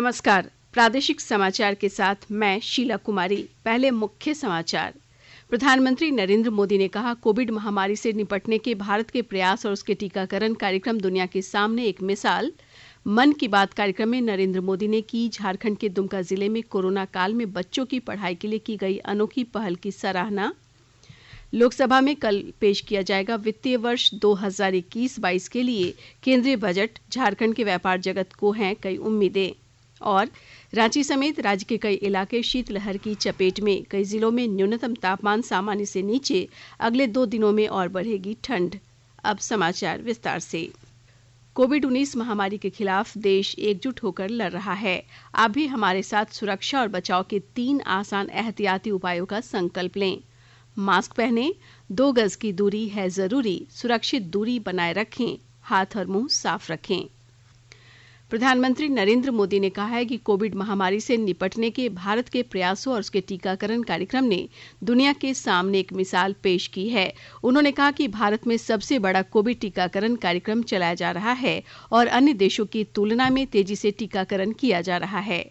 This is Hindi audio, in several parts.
नमस्कार। प्रादेशिक समाचार के साथ मैं शीला कुमारी। पहले मुख्य समाचार। प्रधानमंत्री नरेंद्र मोदी ने कहा, कोविड महामारी से निपटने के भारत के प्रयास और उसके टीकाकरण कार्यक्रम दुनिया के सामने एक मिसाल। मन की बात कार्यक्रम में नरेंद्र मोदी ने की झारखंड के दुमका जिले में कोरोना काल में बच्चों की पढ़ाई के लिए की गई अनोखी पहल की सराहना। लोकसभा में कल पेश किया जाएगा वित्तीय वर्ष 2021-22 के लिए केंद्रीय बजट। झारखंड के व्यापार जगत को हैं कई उम्मीदें। और रांची समेत राज्य के कई इलाके शीतलहर की चपेट में। कई जिलों में न्यूनतम तापमान सामान्य से नीचे। अगले 2 दिनों में और बढ़ेगी ठंड। अब समाचार विस्तार से। कोविड-19 महामारी के खिलाफ देश एकजुट होकर लड़ रहा है। आप भी हमारे साथ सुरक्षा और बचाव के 3 आसान एहतियाती उपायों का संकल्प लें। मास्क पहनें, 2 गज की दूरी है जरूरी, सुरक्षित दूरी बनाए रखें, हाथ और मुंह साफ रखें। प्रधानमंत्री नरेंद्र मोदी ने कहा है कि कोविड महामारी से निपटने के भारत के प्रयासों और उसके टीकाकरण कार्यक्रम ने दुनिया के सामने एक मिसाल पेश की है। उन्होंने कहा कि भारत में सबसे बड़ा कोविड टीकाकरण कार्यक्रम चलाया जा रहा है और अन्य देशों की तुलना में तेजी से टीकाकरण किया जा रहा है।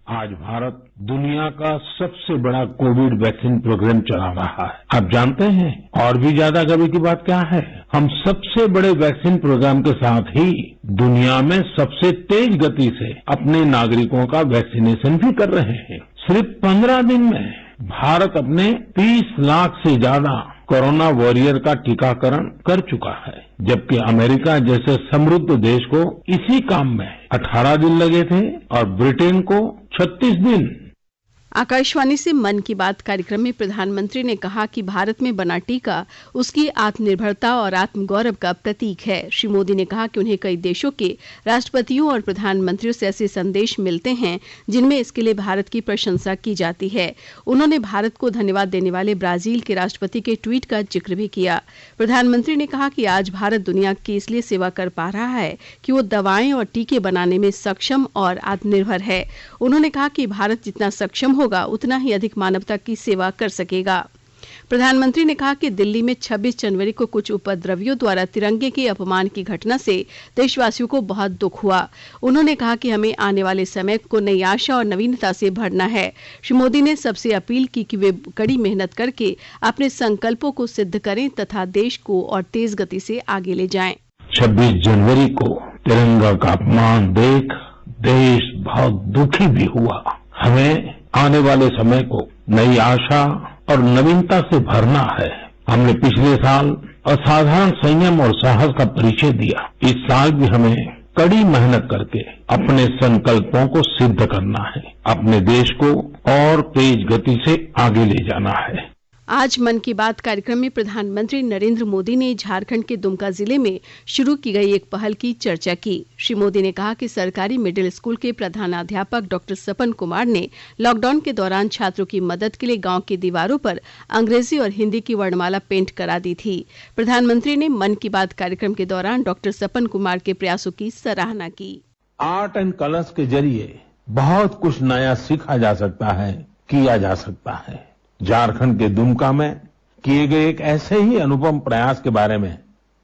आज भारत दुनिया का सबसे बड़ा कोविड वैक्सीन प्रोग्राम चला रहा है। आप जानते हैं और भी ज्यादा गर्व की बात क्या है? हम सबसे बड़े वैक्सीन प्रोग्राम के साथ ही दुनिया में सबसे तेज गति से अपने नागरिकों का वैक्सीनेशन भी कर रहे हैं। सिर्फ 15 दिन में भारत अपने 30 लाख से ज्यादा कोरोना वॉरियर का टीकाकरण कर चुका है, जबकि अमेरिका जैसे समृद्ध देश को इसी काम में 18 दिन लगे थे और ब्रिटेन को 36 दिन। आकाशवाणी से मन की बात कार्यक्रम में प्रधानमंत्री ने कहा कि भारत में बना टीका उसकी आत्मनिर्भरता और आत्मगौरव का प्रतीक है। श्री मोदी ने कहा कि उन्हें कई देशों के राष्ट्रपतियों और प्रधानमंत्रियों से ऐसे संदेश मिलते हैं जिनमें इसके लिए भारत की प्रशंसा की जाती है। उन्होंने भारत को धन्यवाद देने वाले ब्राजील के राष्ट्रपति के ट्वीट का जिक्र भी किया। प्रधानमंत्री ने कहा कि आज भारत दुनिया की इसलिए सेवा कर पा रहा है कि वो दवाएं और टीके बनाने में सक्षम और आत्मनिर्भर है। उन्होंने कहा कि भारत जितना सक्षम होगा उतना ही अधिक मानवता की सेवा कर सकेगा। प्रधानमंत्री ने कहा कि दिल्ली में 26 जनवरी को कुछ उपद्रवियों द्वारा तिरंगे के अपमान की घटना से देशवासियों को बहुत दुख हुआ। उन्होंने कहा कि हमें आने वाले समय को नई आशा और नवीनता से भरना है। श्री मोदी ने सबसे अपील की कि वे कड़ी मेहनत करके अपने संकल्पों को सिद्ध करें तथा देश को और तेज गति से आगे ले जाएं। 26 जनवरी को तिरंगा का अपमान देख देश बहुत दुखी भी हुआ। हमें आने वाले समय को नई आशा और नवीनता से भरना है। हमने पिछले साल असाधारण संयम और साहस का परिचय दिया। इस साल भी हमें कड़ी मेहनत करके अपने संकल्पों को सिद्ध करना है। अपने देश को और तेज गति से आगे ले जाना है। आज मन की बात कार्यक्रम में प्रधानमंत्री नरेंद्र मोदी ने झारखंड के दुमका जिले में शुरू की गई एक पहल की चर्चा की। श्री मोदी ने कहा कि सरकारी मिडिल स्कूल के प्रधानाध्यापक डॉक्टर सपन कुमार ने लॉकडाउन के दौरान छात्रों की मदद के लिए गांव की दीवारों पर अंग्रेजी और हिंदी की वर्णमाला पेंट करा दी थी। प्रधानमंत्री ने मन की बात कार्यक्रम के दौरान डॉक्टर सपन कुमार के प्रयासों की सराहना की। आर्ट एंड कलर्स के जरिए बहुत कुछ नया सीखा जा सकता है, किया जा सकता है। झारखंड के दुमका में किए गए एक ऐसे ही अनुपम प्रयास के बारे में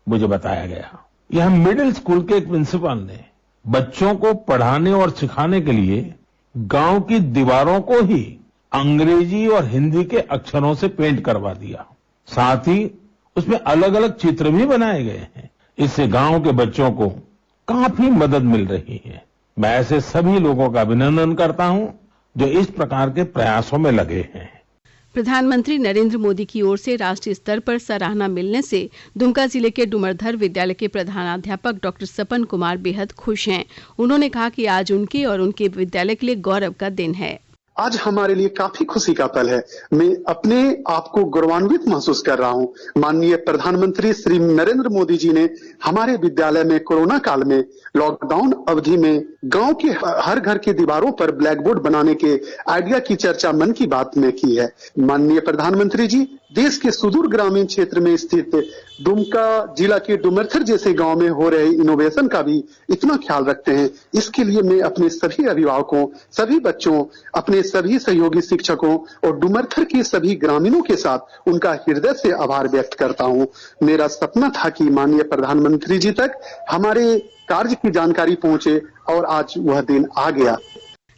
मुझे बताया गया। यह मिडिल स्कूल के एक प्रिंसिपल ने बच्चों को पढ़ाने और सिखाने के लिए गांव की दीवारों को ही अंग्रेजी और हिंदी के अक्षरों से पेंट करवा दिया। साथ ही उसमें अलग अलग चित्र भी बनाए गए हैं। इससे गांव के बच्चों को काफी मदद मिल रही है। मैं ऐसे सभी लोगों का अभिनंदन करता हूं जो इस प्रकार के प्रयासों में लगे हैं। प्रधानमंत्री नरेंद्र मोदी की ओर से राष्ट्रीय स्तर पर सराहना मिलने से दुमका जिले के डुमरधर विद्यालय के प्रधानाध्यापक डॉक्टर सपन कुमार बेहद खुश हैं। उन्होंने कहा कि आज उनके और उनके विद्यालय के लिए गौरव का दिन है। आज हमारे लिए काफी खुशी का पल है। मैं अपने आप को गौरवान्वित महसूस कर रहा हूं। माननीय प्रधानमंत्री श्री नरेंद्र मोदी जी ने हमारे विद्यालय में कोरोना काल में लॉकडाउन अवधि में गांव के हर घर की दीवारों पर ब्लैक बोर्ड बनाने के आइडिया की चर्चा मन की बात में की है। माननीय प्रधानमंत्री जी देश के सुदूर ग्रामीण क्षेत्र में स्थित दुमका जिला के डुमरथर जैसे गांव में हो रहे इनोवेशन का भी इतना ख्याल रखते हैं। इसके लिए मैं अपने सभी अभिभावकों, सभी बच्चों, अपने सभी सहयोगी शिक्षकों और डुमरथर के सभी ग्रामीणों के साथ उनका हृदय से आभार व्यक्त करता हूं। मेरा सपना था कि माननीय प्रधानमंत्री जी तक हमारे कार्य की जानकारी पहुंचे, और आज वह दिन आ गया।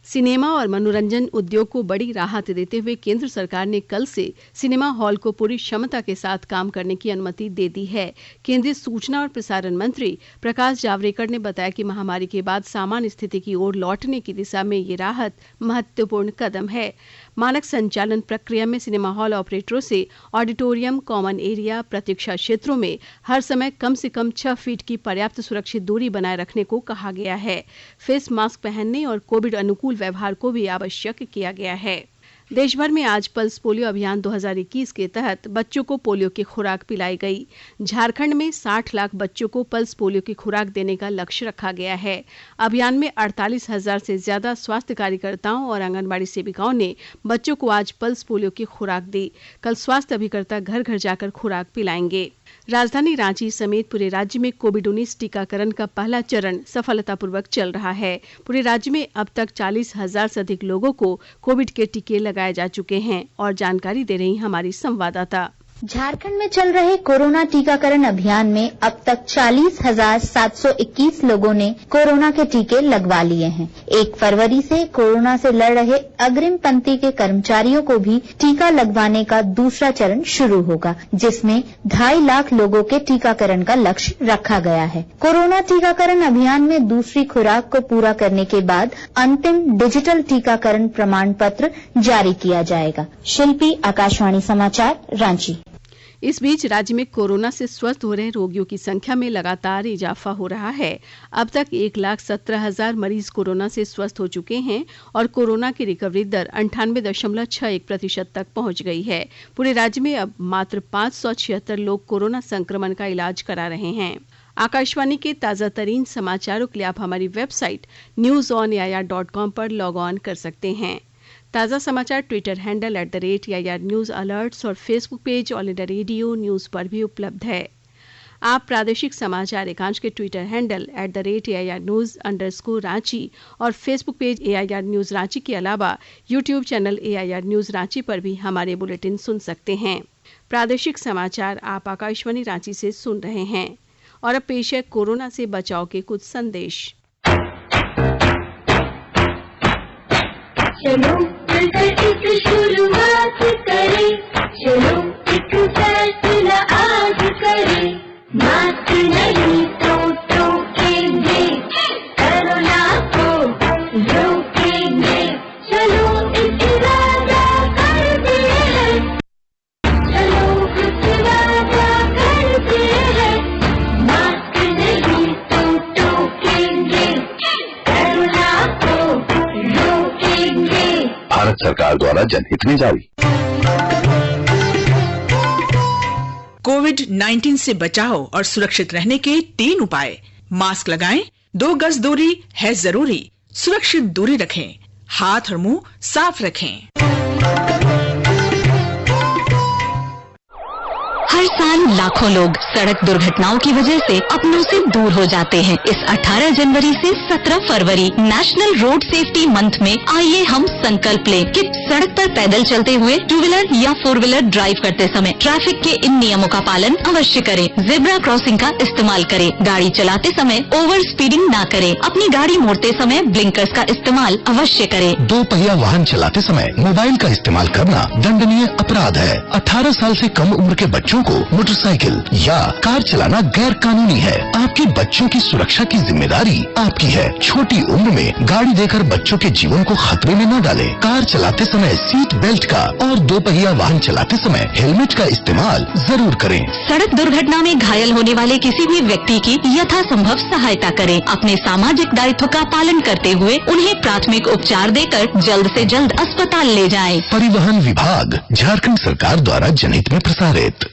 सिनेमा और मनोरंजन उद्योग को बड़ी राहत देते हुए केंद्र सरकार ने कल से सिनेमा हॉल को पूरी क्षमता के साथ काम करने की अनुमति दे दी है। केंद्रीय सूचना और प्रसारण मंत्री प्रकाश जावड़ेकर ने बताया कि महामारी के बाद सामान्य स्थिति की ओर लौटने की दिशा में ये राहत महत्वपूर्ण कदम है। मानक संचालन प्रक्रिया में सिनेमा हॉल ऑपरेटरों से ऑडिटोरियम, कॉमन एरिया, प्रतीक्षा क्षेत्रों में हर समय कम से कम 6 फीट की पर्याप्त सुरक्षित दूरी बनाए रखने को कहा गया है। फेस मास्क पहनने और कोविड अनुकूल व्यवहार को भी आवश्यक किया गया है। देश भर में आज पल्स पोलियो अभियान 2021 के तहत बच्चों को पोलियो की खुराक पिलाई गई। झारखंड में 60 लाख बच्चों को पल्स पोलियो की खुराक देने का लक्ष्य रखा गया है। अभियान में 48,000 से ज्यादा स्वास्थ्य कार्यकर्ताओं और आंगनबाड़ी सेविकाओं ने बच्चों को आज पल्स पोलियो की खुराक दी। कल स्वास्थ्य अभिकर्ता घर घर जाकर खुराक पिलाएंगे। राजधानी रांची समेत पूरे राज्य में कोविड-19 टीकाकरण का पहला चरण सफलतापूर्वक चल रहा है। पूरे राज्य में अब तक 40,000 से अधिक लोगों को कोविड के टीके लगाए जा चुके हैं और जानकारी दे रही हमारी संवाददाता। झारखंड में चल रहे कोरोना टीकाकरण अभियान में अब तक 40,721 लोगों ने कोरोना के टीके लगवा लिए हैं। 1 फरवरी से कोरोना से लड़ रहे अग्रिम पंक्ति के कर्मचारियों को भी टीका लगवाने का दूसरा चरण शुरू होगा, जिसमें 2.5 लाख लोगों के टीकाकरण का लक्ष्य रखा गया है। कोरोना टीकाकरण अभियान में दूसरी खुराक को पूरा करने के बाद अंतिम डिजिटल टीकाकरण प्रमाण पत्र जारी किया जाएगा। शिल्पी, आकाशवाणी समाचार, रांची। इस बीच राज्य में कोरोना से स्वस्थ हो रहे रोगियों की संख्या में लगातार इजाफा हो रहा है। अब तक 1,17,000 मरीज कोरोना से स्वस्थ हो चुके हैं और कोरोना की रिकवरी दर 98.61% तक पहुंच गई है। पूरे राज्य में अब मात्र 576 लोग कोरोना संक्रमण का इलाज करा रहे हैं। आकाशवाणी के ताजा तरीन समाचारों के लिए आप हमारी वेबसाइट newsonair.com पर लॉग ऑन कर सकते हैं। ताज़ा समाचार Twitter handle @AIR news alerts और Facebook page All India Radio news पर भी उपलब्ध है। आप प्रादेशिक समाचार एकांश के ट्विटर हैंडल @AIR न्यूज_रांची और Facebook page AIR news Ranchi के अलावा YouTube channel AIR news Ranchi पर भी हमारे बुलेटिन सुन सकते हैं। प्रादेशिक समाचार आप आकाशवाणी रांची से सुन रहे हैं और अब पेश है कोरोना से बचाव के कुछ संदेश। चलो मिलकर एक शुरुआत करें, चलो एक फैसला आज करें, मास्क नहीं तो टोकेंगे, कोरोना को रोकेंगे, चलो एक इरादा करते हैं, चलो एक इरादा करते हैं, मास्क नहीं तो टोकेंगे, कोरोना को रोकेंगे। भारत सरकार द्वारा जनहित में जारी। कोविड-19 से बचाव और सुरक्षित रहने के 3 उपाय। मास्क लगाएं, 2 गज दूरी है जरूरी, सुरक्षित दूरी रखें, हाथ और मुंह साफ रखें। हर साल लाखों लोग सड़क दुर्घटनाओं की वजह से अपनों से दूर हो जाते हैं। इस 18 जनवरी से 17 फरवरी नेशनल रोड सेफ्टी मंथ में आइए हम संकल्प लें कि सड़क पर पैदल चलते हुए 2 व्हीलर या 4 व्हीलर ड्राइव करते समय ट्रैफिक के इन नियमों का पालन अवश्य करें। जेब्रा क्रॉसिंग का इस्तेमाल करें। गाड़ी चलाते समय ओवर स्पीडिंग ना करें। अपनी गाड़ी मोड़ते समय ब्लिंकर्स का इस्तेमाल अवश्य करें। 2 पहिया वाहन चलाते समय मोबाइल का इस्तेमाल करना दंडनीय अपराध है। 18 साल से कम उम्र के बच्चों को मोटरसाइकिल या कार चलाना गैर कानूनी है। आपके बच्चों की सुरक्षा की जिम्मेदारी आपकी है। छोटी उम्र में गाड़ी देकर बच्चों के जीवन को खतरे में न डालें। कार चलाते समय सीट बेल्ट का और 2 पहिया वाहन चलाते समय हेलमेट का इस्तेमाल जरूर करें। सड़क दुर्घटना में घायल होने वाले किसी भी व्यक्ति की यथासंभव सहायता करें। अपने सामाजिक दायित्व का पालन करते हुए उन्हें प्राथमिक उपचार देकर जल्द से जल्द अस्पताल ले जाएं। परिवहन विभाग, झारखंड सरकार द्वारा जनहित में प्रसारित।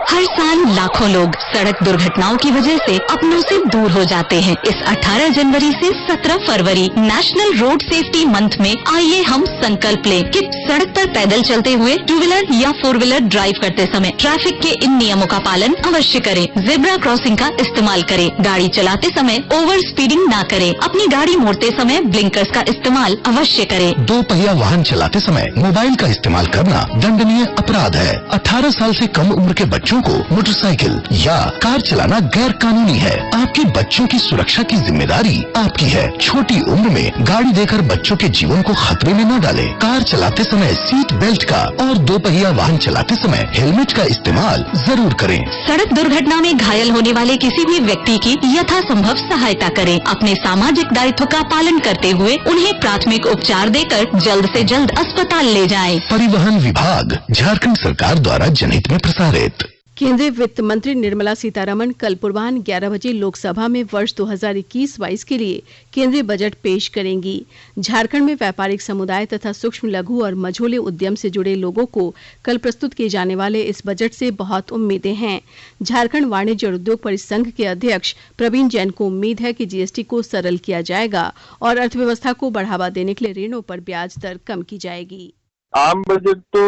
हर साल लाखों लोग सड़क दुर्घटनाओं की वजह से अपनों से दूर हो जाते हैं। इस 18 जनवरी से 17 फरवरी नेशनल रोड सेफ्टी मंथ में आइए हम संकल्प लें कि सड़क पर पैदल चलते हुए 2 व्हीलर या 4 व्हीलर ड्राइव करते समय ट्रैफिक के इन नियमों का पालन अवश्य करें। जेब्रा क्रॉसिंग का इस्तेमाल करें। गाड़ी चलाते समय ओवर स्पीडिंग ना करें। अपनी गाड़ी मोड़ते समय ब्लिंकर्स का इस्तेमाल अवश्य करें। 2 पहिया वाहन चलाते समय मोबाइल का इस्तेमाल करना दंडनीय अपराध है। 18 साल से कम उम्र के बच्चों बच्चों को मोटरसाइकिल या कार चलाना गैर कानूनी है। आपके बच्चों की सुरक्षा की जिम्मेदारी आपकी है। छोटी उम्र में गाड़ी देकर बच्चों के जीवन को खतरे में न डालें। कार चलाते समय सीट बेल्ट का और दोपहिया वाहन चलाते समय हेलमेट का इस्तेमाल जरूर करें। सड़क दुर्घटना में घायल होने वाले किसी भी व्यक्ति की यथासंभव सहायता करें। अपने सामाजिक दायित्व का पालन करते हुए उन्हें प्राथमिक उपचार देकर जल्द से जल्द अस्पताल ले जाएं। परिवहन विभाग, झारखंड सरकार द्वारा जनहित में प्रसारित। केंद्रीय वित्त मंत्री निर्मला सीतारमण कल पूर्वाह्न 11 बजे लोकसभा में वर्ष 2021-22 के लिए केंद्रीय बजट पेश करेंगी। झारखंड में व्यापारिक समुदाय तथा सूक्ष्म लघु और मझोले उद्यम से जुड़े लोगों को कल प्रस्तुत किए जाने वाले इस बजट से बहुत उम्मीदें हैं। झारखंड वाणिज्य और उद्योग परिसंघ के अध्यक्ष प्रवीण जैन को उम्मीद है कि जीएसटी को सरल किया जाएगा और अर्थव्यवस्था को बढ़ावा देने के लिए ऋणों पर ब्याज दर कम की जाएगी। आम बजट तो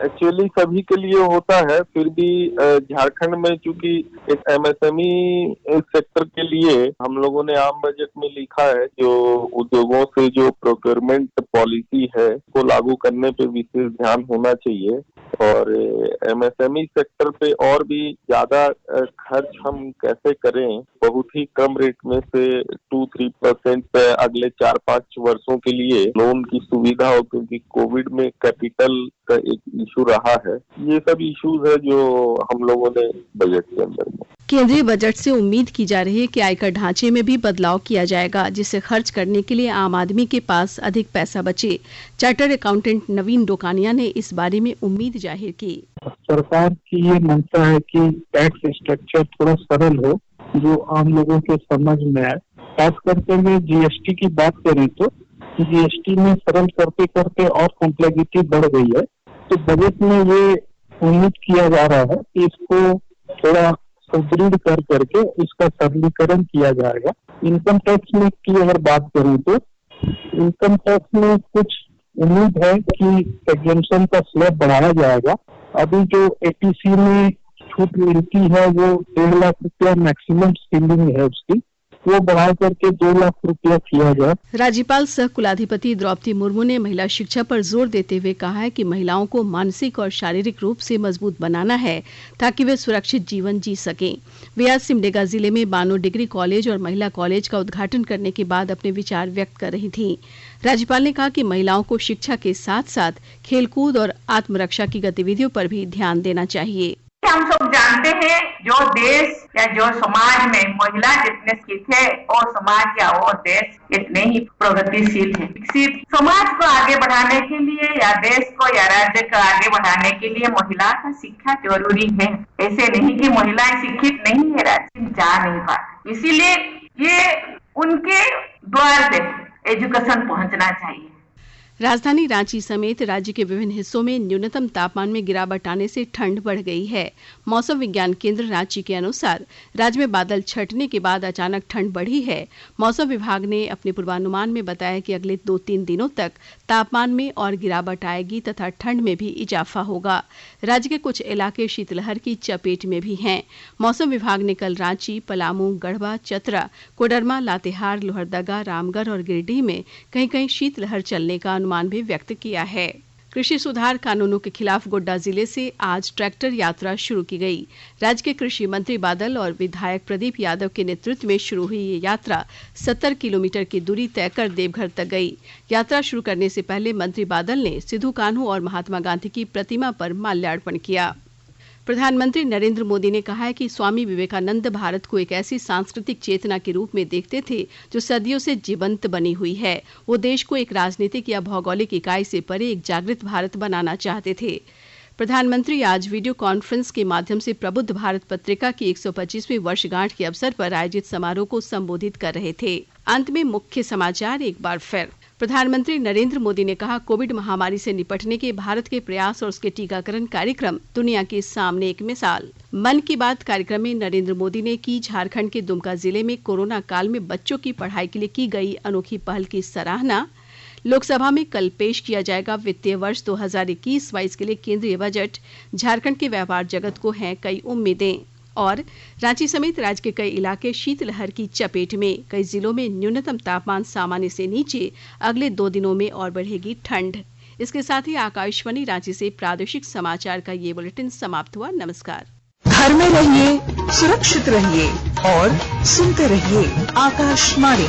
एक्चुअली सभी के लिए होता है, फिर भी झारखंड में चूंकि एक एमएसएमई सेक्टर के लिए हम लोगों ने आम बजट में लिखा है जो उद्योगों से जो प्रोक्योरमेंट पॉलिसी है को लागू करने पे विशेष ध्यान होना चाहिए और एमएसएमई सेक्टर पे और भी ज्यादा खर्च हम कैसे करें, बहुत ही कम रेट में से 2-3% पे अगले 4-5 वर्षों के लिए लोन की सुविधा हो, क्योंकि कोविड में कैपिटल का एक इशू रहा है। ये सब इश्यूज है जो हम लोगों ने बजट के अंदर में। केंद्रीय बजट से उम्मीद की जा रही है कि आयकर ढांचे में भी बदलाव किया जाएगा, जिससे खर्च करने के लिए आम आदमी के पास अधिक पैसा बचे। चार्टर्ड अकाउंटेंट नवीन डोकानिया ने इस बारे में उम्मीद जाहिर की। सरकार की ये मंशा है कि टैक्स स्ट्रक्चर थोड़ा सरल हो, जो आम लोगों के समझ में आए। खास करके में जीएसटी की बात करें तो जीएसटी में सरल करते करते और कॉम्प्लेक्सिटी बढ़ गई है, तो बजट में ये उम्मीद किया जा रहा है कि इसको थोड़ा सुदृढ़ कर करके इसका सरलीकरण किया जाएगा। इनकम टैक्स में की अगर बात करूं तो इनकम टैक्स में कुछ उम्मीद है कि एग्जेम्पशन का स्लैब बढ़ाया जाएगा। अभी जो एटीसी में छूट मिलती है वो 1.5 लाख रुपया मैक्सिमम सीलिंग है उसकी, वो बढ़ा करके 2 लाख रुपया किया जाए। राज्यपाल सह कुलाधिपति द्रौपदी मुर्मू ने महिला शिक्षा पर जोर देते हुए कहा है कि महिलाओं को मानसिक और शारीरिक रूप से मजबूत बनाना है ताकि वे सुरक्षित जीवन जी सकें। वे आज सिमडेगा जिले में बानो डिग्री कॉलेज और महिला कॉलेज का उद्घाटन करने के बाद अपने विचार व्यक्त कर रही थीं। राज्यपाल ने कहा कि महिलाओं को शिक्षा के साथ साथ खेलकूद और आत्मरक्षा की गतिविधियों पर भी ध्यान देना चाहिए। हम सब जानते हैं जो देश या जो समाज में महिला जितने शिक्षित है और समाज या और देश इतने ही प्रगतिशील है। विकसित समाज को आगे बढ़ाने के लिए या देश को या राज्य को आगे बढ़ाने के लिए महिला का शिक्षा जरूरी है। ऐसे नहीं कि महिलाएं शिक्षित नहीं है, राज्य जा नहीं पाती, इसीलिए ये उनके द्वार पे एजुकेशन पहुंचना चाहिए। राजधानी रांची समेत राज्य के विभिन्न हिस्सों में न्यूनतम तापमान में गिरावट आने से ठंड बढ़ गई है। मौसम विज्ञान केंद्र रांची के अनुसार राज्य में बादल छंटने के बाद अचानक ठंड बढ़ी है। मौसम विभाग ने अपने पूर्वानुमान में बताया कि अगले 2-3 दिनों तक तापमान में और गिरावट आएगी तथा ठंड में भी इजाफा होगा। राज्य के कुछ इलाके शीतलहर की चपेट में भी हैं। मौसम विभाग ने कल रांची, पलामू, गढ़वा, चतरा, कोडरमा, लातेहार, लोहरदगा, रामगढ़ और गिरिडीह में कहीं कहीं शीतलहर चलने का अनुमान भी व्यक्त किया है। कृषि सुधार कानूनों के खिलाफ गोड्डा जिले से आज ट्रैक्टर यात्रा शुरू की गई। राज्य के कृषि मंत्री बादल और विधायक प्रदीप यादव के नेतृत्व में शुरू हुई ये यात्रा 70 किलोमीटर की दूरी तय कर देवघर तक गई। यात्रा शुरू करने से पहले मंत्री बादल ने सिद्धू कान्हू और महात्मा गांधी की प्रतिमा पर माल्यार्पण किया। प्रधानमंत्री नरेंद्र मोदी ने कहा है कि स्वामी विवेकानंद भारत को एक ऐसी सांस्कृतिक चेतना के रूप में देखते थे जो सदियों से जीवंत बनी हुई है। वो देश को एक राजनीतिक या भौगोलिक इकाई से परे एक जागृत भारत बनाना चाहते थे। प्रधानमंत्री आज वीडियो कॉन्फ्रेंस के माध्यम से प्रबुद्ध भारत पत्रिका की 125वीं वर्षगांठ के अवसर पर आयोजित समारोह को संबोधित कर रहे थे। अंत में मुख्य समाचार एक बार फिर। प्रधानमंत्री नरेंद्र मोदी ने कहा, कोविड महामारी से निपटने के भारत के प्रयास और उसके टीकाकरण कार्यक्रम दुनिया के सामने एक मिसाल। मन की बात कार्यक्रम में नरेंद्र मोदी ने की झारखंड के दुमका जिले में कोरोना काल में बच्चों की पढ़ाई के लिए की गई अनोखी पहल की सराहना। लोकसभा में कल पेश किया जाएगा वित्तीय वर्ष 2021-22 के लिए केंद्रीय बजट। झारखंड के व्यापार जगत को हैं कई उम्मीदें। और रांची समेत राज्य के कई इलाके शीतलहर की चपेट में। कई जिलों में न्यूनतम तापमान सामान्य से नीचे। अगले 2 दिनों में और बढ़ेगी ठंड। इसके साथ ही आकाशवाणी रांची से प्रादेशिक समाचार का ये बुलेटिन समाप्त हुआ। नमस्कार। घर में रहिए, सुरक्षित रहिए और सुनते रहिए आकाशवाणी।